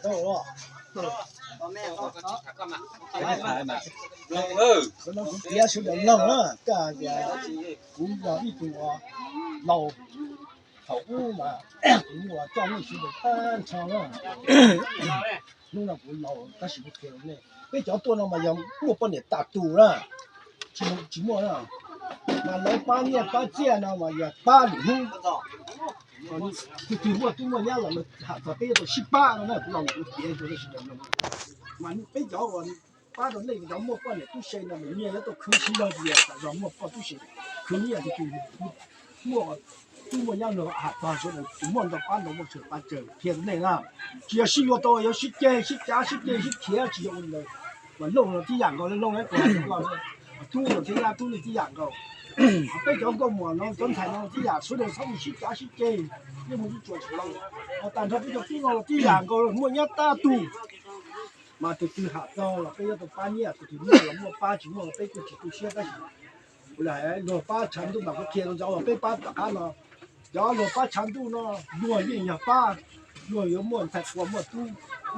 đâu rồi nó cũng tía xuống đầu lâu đó cả nhà cũng vào đi tụ lâu thấu mà cũng vào trong cái sự được tan cho đó lúc nào cũng lâu ta chỉ biết kiểu này bây giờ tôi nó mà giờ mua bao nhiêu tạ tù đó chỉ mua đó mà lấy ba nhẹ ba chia nào mà giờ ba điểm còn thì mua nhá là hạ vào bây giờ 18了呢，老子别说的是什么嘛，你bây giờ còn ba đó này cái mua bao nhiêu tu xây là mình nghe nó都可惜了的，然后mua包tu xây，可你也就mua nhá nó hạ vào số này mua到ba nó mua成八折，骗那个，只要是要到要是加是加是加是贴只要了，我弄了这样个，弄来过老是，租了这样租了这样个。bây giờ có mùa nó vẫn thành nó chỉ giả số đời sau mình giá xích kê nhưng mà đi chuột lâu tàn thật bây giờ cái nó chỉ giả có mua nhát ta tù mà từ hạ do là bây giờ từ ba nhẹ từ mua là mua ba chỉ mua bây giờ chỉ tu xe cái lại lô ba chắn tu mà có kia nó giàu bây ba cả nó giàu lô ba chắn tu nó nuôi gì nhà ba nuôi yếu mua thật của mua tu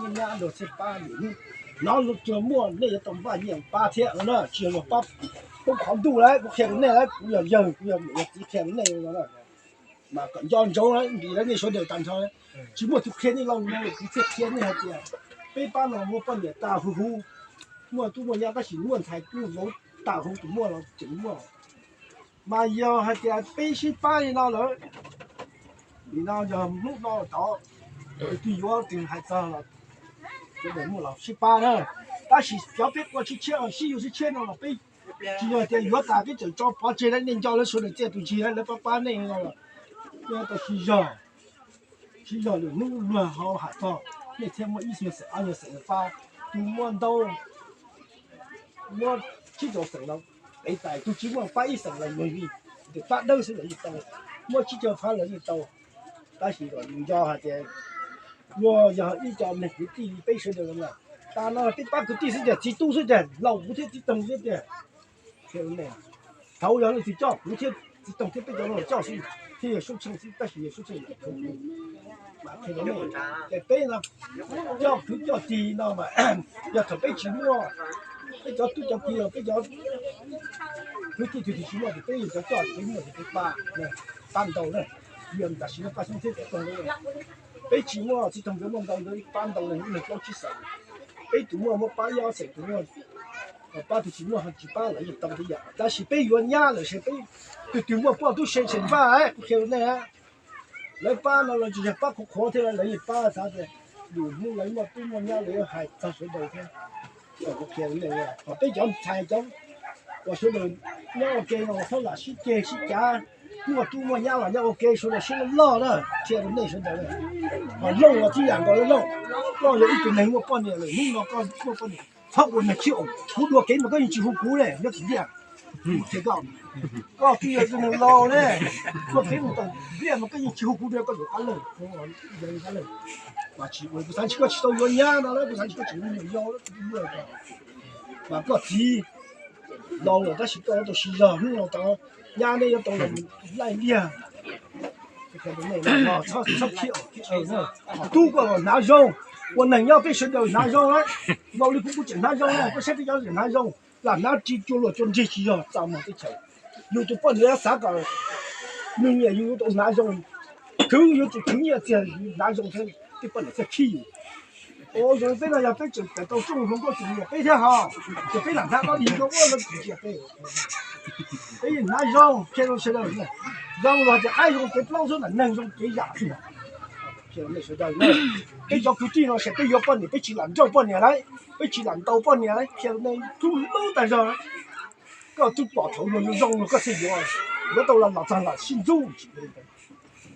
nhưng nhá lô xe ba điểm nó lúc chưa mua đây là tầm ba nhẹ ba thiệt nó chưa lô ba cũng không đủ đấy, cũng khen cái này đấy, cũng giờ chỉ khen cái này rồi mà còn giòn trâu đấy, vì đấy này số đều tàn thôi, chỉ một chút khen đi lòng này, cũng chết khen này hết rồi, bây ba nó mua con để tao hú, mua tu mua nhà ta chỉ mua thay tu vốn tao không mua là chỉ mua, mà giờ hết rồi, bây giờ ba thì nào nữa, thì nào giờ lúc nào đó, tùy vào từng hai giờ là, cho để mua là 18nữa, ta chỉ cho biết qua chỉ chơi, chỉ有是chơi nào là bây chỉ là cái yếu ta cái chỗ cho bao chế nên cho nó xuống được chơi tụi chị lấy ba này rồi cái tao chỉ giờ được nung mà họ hạt to để thêm một ít sự ăn được sự pha tụi mua đâu mua chỉ cho sự đâu để tại tụi chỉ mua pha ít sự là người vì để pha đâu sự là ít đâu mua chỉ cho pha là ít đâu ta chỉ còn dùng cho hạt cái mua giờ ít cho này cái gì bây giờ được rồi ta nói cái ba cái gì sự chỉ tu sự lâu不贴只等这theo này thấu giờ thì cho cũng thiết tổng thiết bây giờ nó cho gì thì số chương trình ta chỉ số chương mà cái đó này cái đây là cho cứ cho gì nào mà giờ thằng bây chỉ mua bây giờ tôi cho kia bây giờ cứ thì chỉ mua thì bây giờ cho cái mua thì ba này ban đầu này hiện tại chỉ nó phát sinh thế còn đây bây chỉ mua chỉ tổng cái mua đầu đấy ban đầu này mình có chỉ sợ bây tụi mua ba幺谁tụi mua ba thì chỉ mua hàng chỉ ba là gì tầm thì vậy, ta chỉ bây giờ nhá là sẽ bây từ mua bao tôi xem ba ấy, kiểu này á, lấy ba nó là chỉ ba cũng khó thế là lấy ba sao thế, đủ mua lấy mà tôi mua nhá lấy hai ta số đầu thế, cái kiểu này à, bây giờ thay giống,我说的要 OK 了，我说了是给是加，我多么样了要 OK 说的是老了，贴的那时候的，啊老我这样个老有一点能我半年了，弄到过半年。他我那酒，我多给么个人几乎过嘞，要几点？这个，哦，对呀，是那老嘞，我给么到，别么个人几乎过嘞，个就干了，我人干了，嘛去，我不上去个去到原样了，不上去个就没要了，就没了，嘛不急，老了但是到都是热，老到伢那要到了来练。这个那个啊，炒票，都过拿肉。我能要被谁的拿肉了，老李不整拿肉了，我现在要人拿肉，那就了就这些啊，咱们的钱，有的不能啥个，明年有的拿肉，可有的去年这拿肉才得不能再去。我说非常要被整到中风过中年，非常好，就非常看到一个我的直接被，哎拿肉骗到谁了呢？让我这爱用给老手能用给压去。现在说到那，bây giờ cứ chỉ nó sẽ bây giờ bao nhiêu, bây chỉ làm cho bao nhiêu đấy, bây chỉ làm đâu bao nhiêu đấy, hiện nay thu lâu tại giờ đấy, cái tôi bỏ thầu rồi rong rồi cái gì rồi, nó đâu là老张了，姓周之类的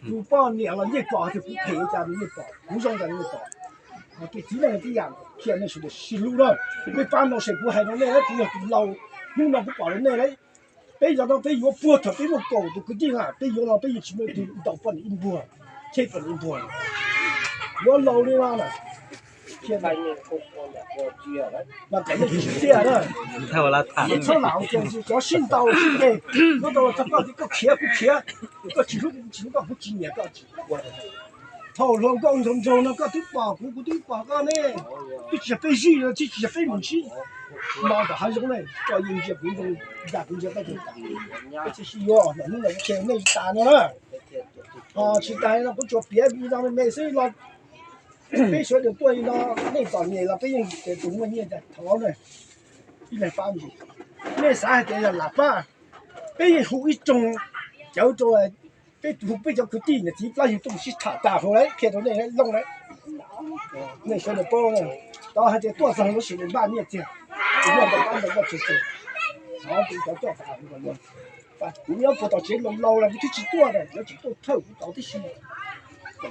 ，thu bao nhiêu了，你bỏ thì cũng赔家你bỏ，不让家你bỏ，啊，对，这样这样，现在说的是路了，你搬到谁不还能那个不要老，用到不保人那嘞，bây giờ nó bây giờ bùa thật bây giờ cầu tôi cứ đi à, bây giờ là bây giờ chỉ mới từ đầu phần in bùa. Thế phần in buồn, nó lâu đi ra này, hiện nay mà cái này chỉ tiền đó, theo là thằng, nó sao nào cái gì cho xin tàu xin cái, nó đâu chắc có cái khía, có chỉ có không chỉ nhẹ có chỉ buồn, 头龙工程中那个都保护都保个呢，这些飞机了，这些飞武器，妈的还是嘞，叫迎接观众，大公家那种，这些哟，那那天那打了，啊，去打了，不叫别地方没事了，被说的对了，那早年了，被人给中国人的逃了，一来翻去，那啥给人喇叭，被人呼一种叫做。被土被叫个地呢，地那些东西打回来，看到那些弄来，那小的包呢，然后还得多少都是慢面子，要的慢的我就是，然后就叫多大那个了，你要不到钱弄老了，你就去多的，要去多透到的心，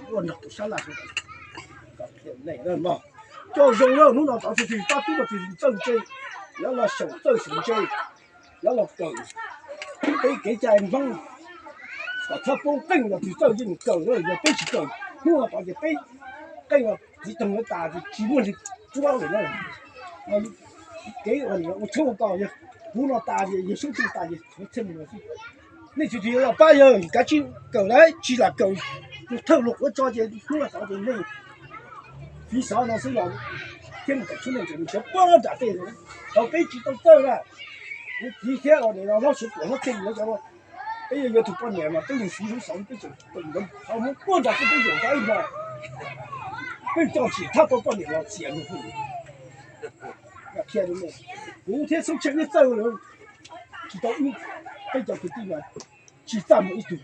我弄不下来了，搞骗那个嘛，叫肉肉弄到到处去，把多的去正经，要了手正手经，要了狗，给家人放。他不跟了就走进狗了，也背起狗，我把这背跟了，你等我打的，基本是抓人了。给我抽高的，不能打的，也手指打的，我真的是。那就要把人赶紧狗来，去了狗，就透露我抓的，我抓的那，最少那是要听不出来就全帮着对人，到飞机都走了，你天我的老师我听了叫我。哎呀，要读半年嘛，等于书上这种等人，他们过着是这种在嘛，被叫起他都半年了，钱都不。那骗人的，五天收钱一走了，知道你被叫去地方，去站一堵，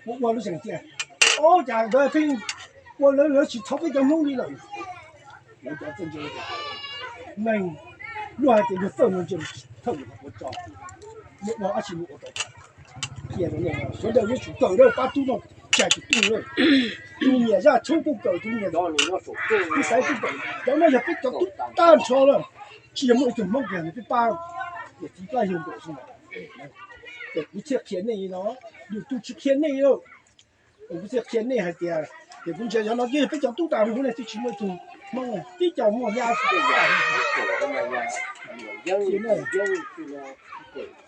我都想见，哦，家个听，我人去逃避叫弄你了，人家真就是，那乱点就分分钟透了我找，我而且我都。骗人的，现在也去狗肉把肚子加去炖肉，炖面下抽不狗炖面，你谁不狗？然后也被叫都蛋炒了，节目就梦见就把也几个人都是嘛，不吃偏内了，又都吃偏内了，不吃偏内还点，也不吃，然后也被叫都打回来就去那种梦了，比较么牙齿的牙，现在。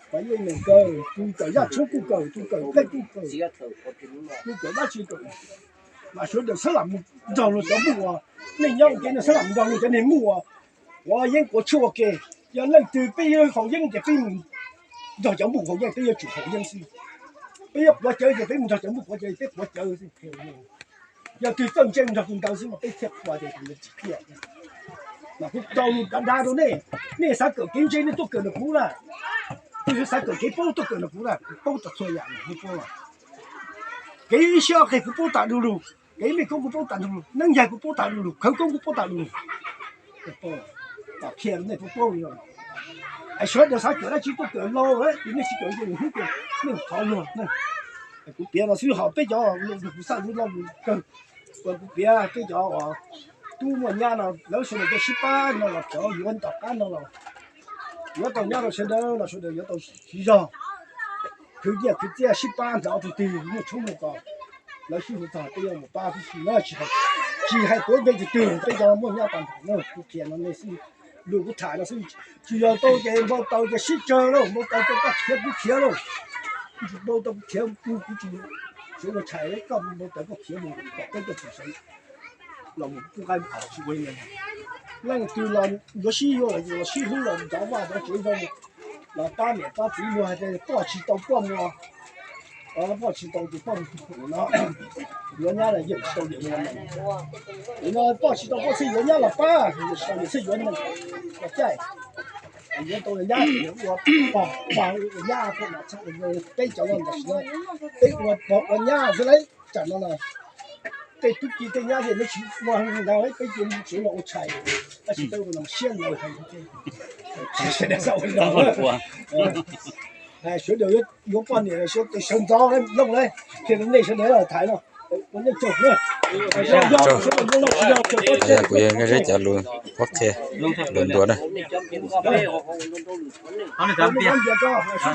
反正能够都狗呀，出不狗，都狗该都狗，都狗那去狗，那说的是那么找了找不啊，那要给那是那么找了找那么啊，我英国去我给，要那对被要好英的被唔，就找不好英，被要做好英先，被要国家就被唔就找不国家，被国家先漂亮，要对政治就更高兴嘛，被贴国家咁样直接，那不找路干大都呢，那啥狗经济呢都跟得不了。就是啥狗给包都跟了不了，包得出样了，不包了。给小孩不包大路路，给没公不包大路路，人家不包大路路，口公不包大路路，不包，把骗那不包了。还说的啥狗那去不狗老了，你那去狗就那个那好了那，不别了最好别叫那不上你那狗，我不别别叫我，都么年了，老是那个18了，叫远到干了。我到家了，现在了，说的要到西上，去这18早就对，我冲不高，那媳妇咋都要我爸去那去了，去还多辈就对，别叫我家办他那不骗了那是，如果谈了是就要到这西江了，我到这把钱不钱了，我到钱不就，这个菜搞不到个钱不，这个不行，那我不该跑去为了。那个对了，我洗药了，我洗好了，早晚都接着那把面把鸡肉还得把起刀放了，把起刀就放苦了，人家了也吃人家了，人家把起刀不吃人家了把，也是人家我在，人到人家我把人家给拿出来，被叫人的时候，被我家是来讲到了。对都记得人家那去我然后被人做了我菜，那是都那么鲜了还是现在稍微老了，哎，学了有半年了，学得上早了弄来，现在那些年了台了，我那走了，bây giờ cái rất chả luôn, ok, luôn tuổi đó.